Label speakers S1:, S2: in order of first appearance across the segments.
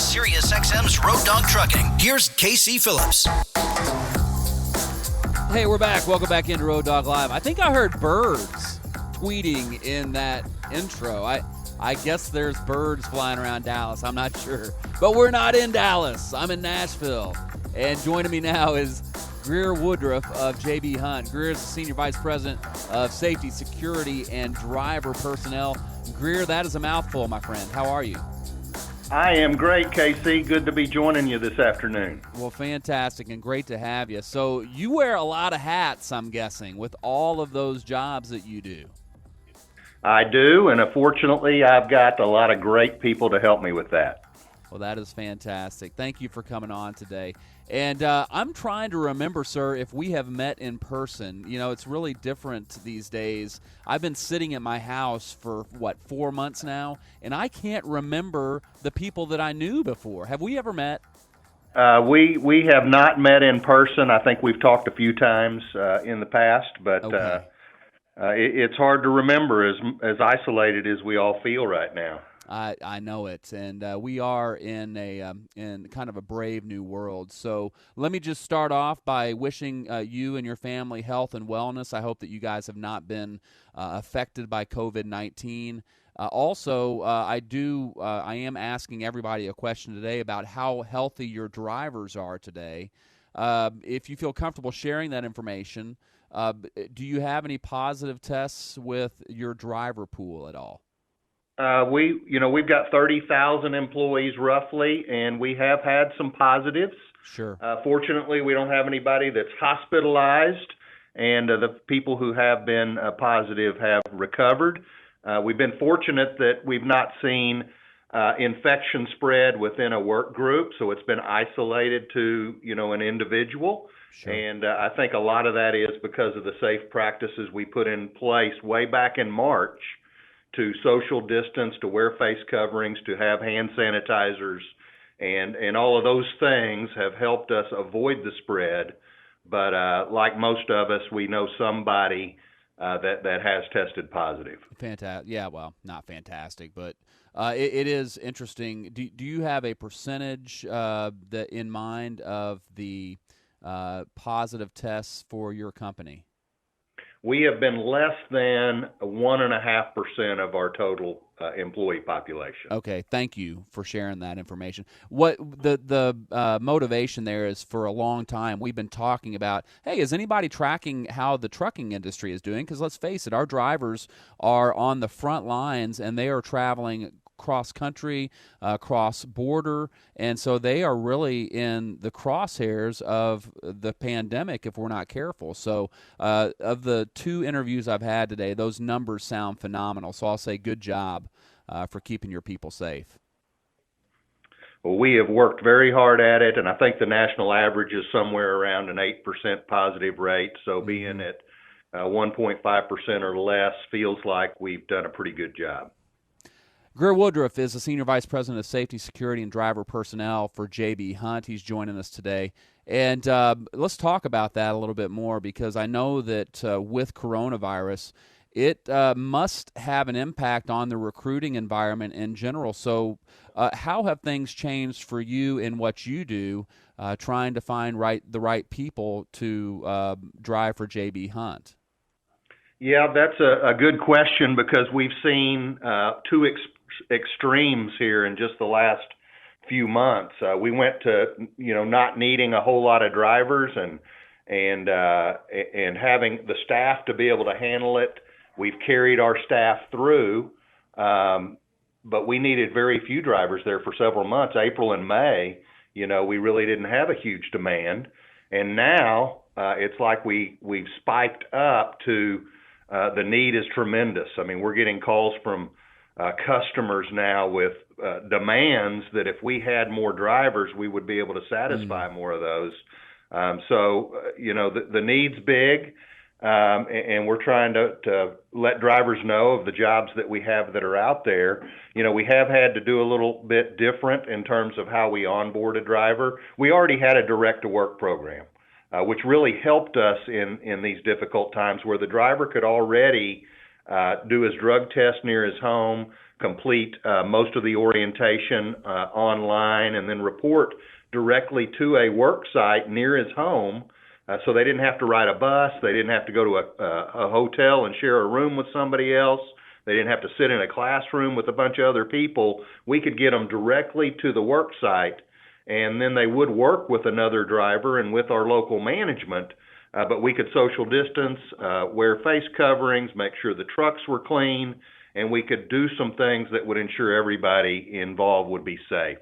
S1: SiriusXM's Road Dog Trucking. Here's Casey Phillips.
S2: Hey, we're back. Welcome back into Road Dog Live. I think I heard birds tweeting in that intro. I guess there's birds flying around Dallas. I'm not sure. But we're not in Dallas. I'm in Nashville. And joining me now is Greer Woodruff of JB Hunt. Greer is the Senior Vice President of Safety, Security, and Driver Personnel. Greer, that is a mouthful, my friend. How are you?
S3: I am great, Casey. Good to be joining you this afternoon.
S2: Well, fantastic and great to have you. So you wear a lot of hats, I'm guessing, with all of those jobs that you do.
S3: I do, and unfortunately, I've got a lot of great people to help me with that.
S2: Well, that is fantastic. Thank you for coming on today. And I'm trying to remember, sir, if we have met in person. You know, it's really different these days. I've been sitting at my house for, 4 months now, and I can't remember the people that I knew before. Have we ever met?
S3: We have not met in person. I think we've talked a few times in the past, but
S2: Okay.
S3: It's hard to remember as isolated as we all feel right now.
S2: I know it, and we are in kind of a brave new world. So let me just start off by wishing you and your family health and wellness. I hope that you guys have not been affected by COVID-19. Also, I am asking everybody a question today about how healthy your drivers are today. If you feel comfortable sharing that information, do you have any positive tests with your driver pool at all?
S3: We've got 30,000 employees roughly, and we have had some positives.
S2: Sure.
S3: Fortunately, we don't have anybody that's hospitalized, and the people who have been positive have recovered. We've been fortunate that we've not seen infection spread within a work group, so it's been isolated to, an individual.
S2: Sure.
S3: And I think a lot of that is because of the safe practices we put in place way back in March to social distance, to wear face coverings, to have hand sanitizers, and all of those things have helped us avoid the spread. But like most of us, we know somebody that has tested positive.
S2: Fantastic. Yeah, well, not fantastic, but it is interesting. Do you have a percentage that in mind of the positive tests for your company?
S3: We have been less than 1.5% of our total employee population.
S2: Okay, thank you for sharing that information. What the motivation there is, for a long time we've been talking about, hey, is anybody tracking how the trucking industry is doing? Because let's face it, our drivers are on the front lines and they are traveling cross-country, cross-border, and so they are really in the crosshairs of the pandemic if we're not careful. So of the 2 interviews I've had today, those numbers sound phenomenal, so I'll say good job for keeping your people safe.
S3: Well, we have worked very hard at it, and I think the national average is somewhere around an 8% positive rate, so being at 1.5% or less feels like we've done a pretty good job.
S2: Greer Woodruff is the Senior Vice President of Safety, Security, and Driver Personnel for JB Hunt. He's joining us today. And let's talk about that a little bit more, because I know that with coronavirus, it must have an impact on the recruiting environment in general. So how have things changed for you in what you do, trying to find the right people to drive for JB Hunt?
S3: Yeah, that's a good question, because we've seen 2 extremes here in just the last few months. We went to not needing a whole lot of drivers and having the staff to be able to handle it. We've carried our staff through, but we needed very few drivers there for several months. April and May, we really didn't have a huge demand, and now it's like we've spiked up to the need is tremendous. I mean, we're getting calls from customers now with demands that if we had more drivers, we would be able to satisfy more of those. So the need's big, and we're trying to let drivers know of the jobs that we have that are out there. We have had to do a little bit different in terms of how we onboard a driver. We already had a direct-to-work program, which really helped us in these difficult times, where the driver could already do his drug test near his home, complete most of the orientation online, and then report directly to a work site near his home. So they didn't have to ride a bus. They didn't have to go to a hotel and share a room with somebody else. They didn't have to sit in a classroom with a bunch of other people. We could get them directly to the work site, and then they would work with another driver and with our local management. But we could social distance, wear face coverings, make sure the trucks were clean, and we could do some things that would ensure everybody involved would be safe.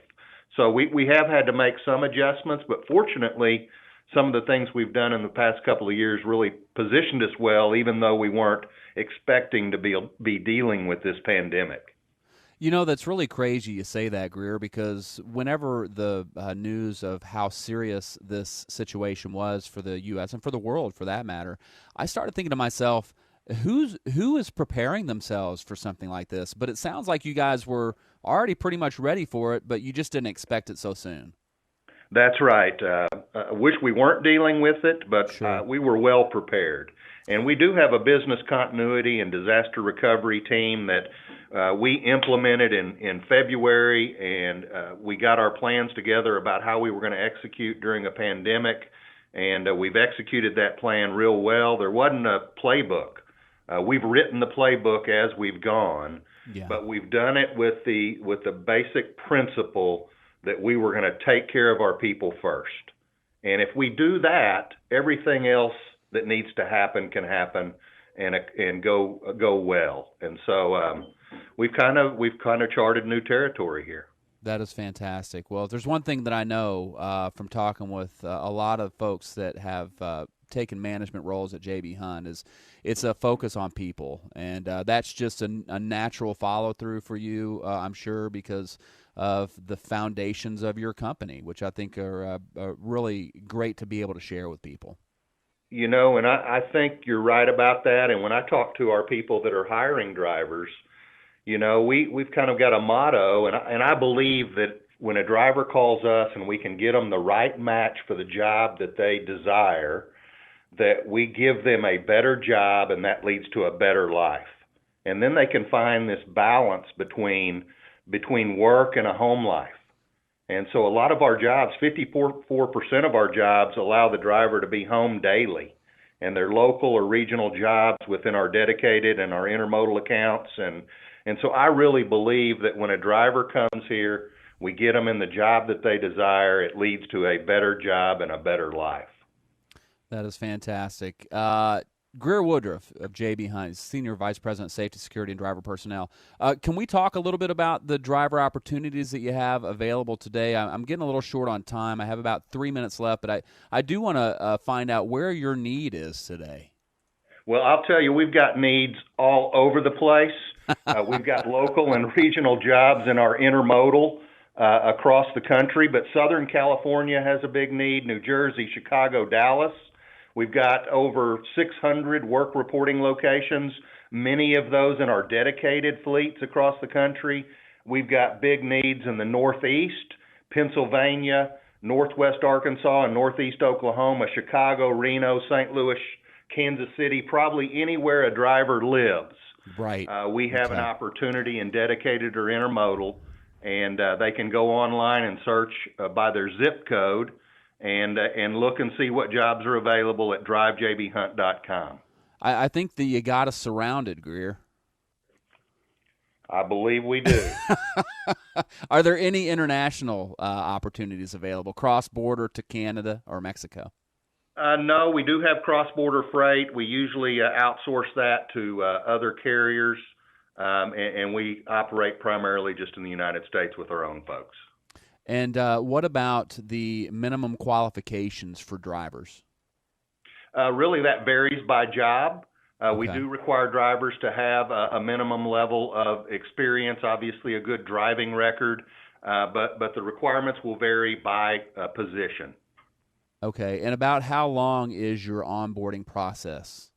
S3: So we have had to make some adjustments, but fortunately, some of the things we've done in the past couple of years really positioned us well, even though we weren't expecting to be dealing with this pandemic.
S2: You know, that's really crazy you say that, Greer, because whenever the news of how serious this situation was for the U.S. and for the world, for that matter, I started thinking to myself, who is preparing themselves for something like this? But it sounds like you guys were already pretty much ready for it, but you just didn't expect it so soon.
S3: That's right. I wish we weren't dealing with it, but
S2: Sure.
S3: we were well prepared. And we do have a business continuity and disaster recovery team that we implemented in February, and we got our plans together about how we were going to execute during a pandemic, and we've executed that plan real well. There wasn't a playbook. We've written the playbook as we've gone, but we've done it with the basic principle that we were going to take care of our people first. And if we do that, everything else that needs to happen can happen and go well. And so we've kind of charted new territory here.
S2: That is fantastic. Well, if there's one thing that I know from talking with a lot of folks that have taken management roles at J.B. Hunt is it's a focus on people, and that's just a natural follow-through for you, I'm sure, because of the foundations of your company, which I think are really great to be able to share with people.
S3: You know, and I think you're right about that. And when I talk to our people that are hiring drivers, you know, we've kind of got a motto, and I believe that when a driver calls us and we can get them the right match for the job that they desire, that we give them a better job, and that leads to a better life. And then they can find this balance between work and a home life. And so a lot of our jobs, 54% of our jobs allow the driver to be home daily. And they're local or regional jobs within our dedicated and our intermodal accounts. And so I really believe that when a driver comes here, we get them in the job that they desire, it leads to a better job and a better life.
S2: That is fantastic. Greer Woodruff of J.B. Hunt, Senior Vice President, Safety, Security, and Driver Personnel. Can we talk a little bit about the driver opportunities that you have available today? I'm getting a little short on time. I have about 3 minutes left, but I do want to find out where your need is today.
S3: Well, I'll tell you, we've got needs all over the place. We've got local and regional jobs in our intermodal across the country, but Southern California has a big need, New Jersey, Chicago, Dallas. We've got over 600 work reporting locations, many of those in our dedicated fleets across the country. We've got big needs in the Northeast, Pennsylvania, Northwest Arkansas, and Northeast Oklahoma, Chicago, Reno, St. Louis, Kansas City, probably anywhere a driver lives.
S2: Right.
S3: We have an opportunity in dedicated or intermodal, and they can go online and search by their zip code and look and see what jobs are available at drivejbhunt.com.
S2: I think that you got us surrounded, Greer.
S3: I believe we do.
S2: Are there any international opportunities available, cross-border to Canada or Mexico?
S3: No, we do have cross-border freight. We usually outsource that to other carriers, and we operate primarily just in the United States with our own folks.
S2: And what about the minimum qualifications for drivers?
S3: Really, that varies by job. We
S2: Okay.
S3: do require drivers to have a minimum level of experience, obviously a good driving record, but the requirements will vary by position.
S2: Okay, and about how long is your onboarding process?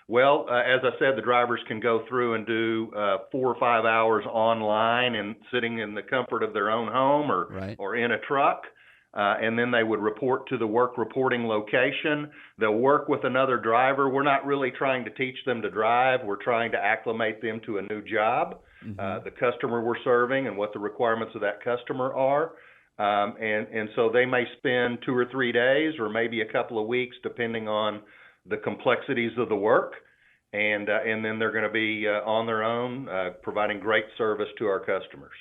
S3: Well, as I said, the drivers can go through and do 4 or 5 hours online and sitting in the comfort of their own home or in a truck. And then they would report to the work reporting location. They'll work with another driver. We're not really trying to teach them to drive. We're trying to acclimate them to a new job. the customer we're serving and what the requirements of that customer are. And so they may spend 2 or 3 days or maybe a couple of weeks, depending on the complexities of the work. And then they're going to be on their own, providing great service to our customers.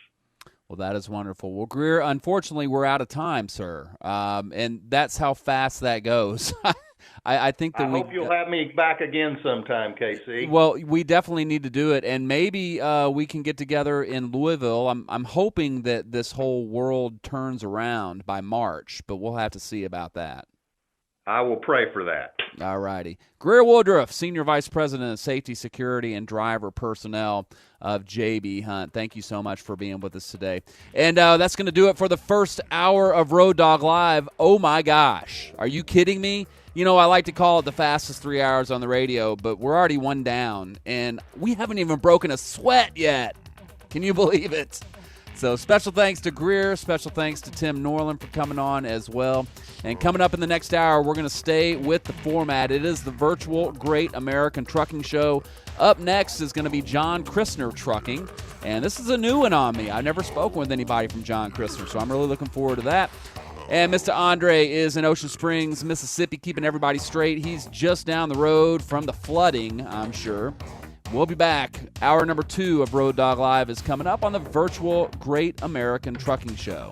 S2: Well, that is wonderful. Well, Greer, unfortunately, we're out of time, sir. And that's how fast that goes. I think that
S3: I hope you'll have me back again sometime, Casey.
S2: Well, we definitely need to do it, and maybe we can get together in Louisville. I'm hoping that this whole world turns around by March, but we'll have to see about that.
S3: I will pray for that.
S2: All righty. Greer Woodruff, Senior Vice President of Safety, Security, and Driver Personnel of J.B. Hunt. Thank you so much for being with us today. And that's going to do it for the first hour of Road Dog Live. Oh, my gosh. Are you kidding me? You know, I like to call it the fastest 3 hours on the radio, but we're already one down, and we haven't even broken a sweat yet. Can you believe it? So special thanks to Greer, special thanks to Tim Norland for coming on as well. And coming up in the next hour, we're going to stay with the format. It is the virtual Great American Trucking Show. Up next is going to be John Christner Trucking, and this is a new one on me. I've never spoken with anybody from John Christner, so I'm really looking forward to that. And Mr. Andre is in Ocean Springs, Mississippi, keeping everybody straight. He's just down the road from the flooding, I'm sure. We'll be back. Hour number 2 of Road Dog Live is coming up on the virtual Great American Trucking Show.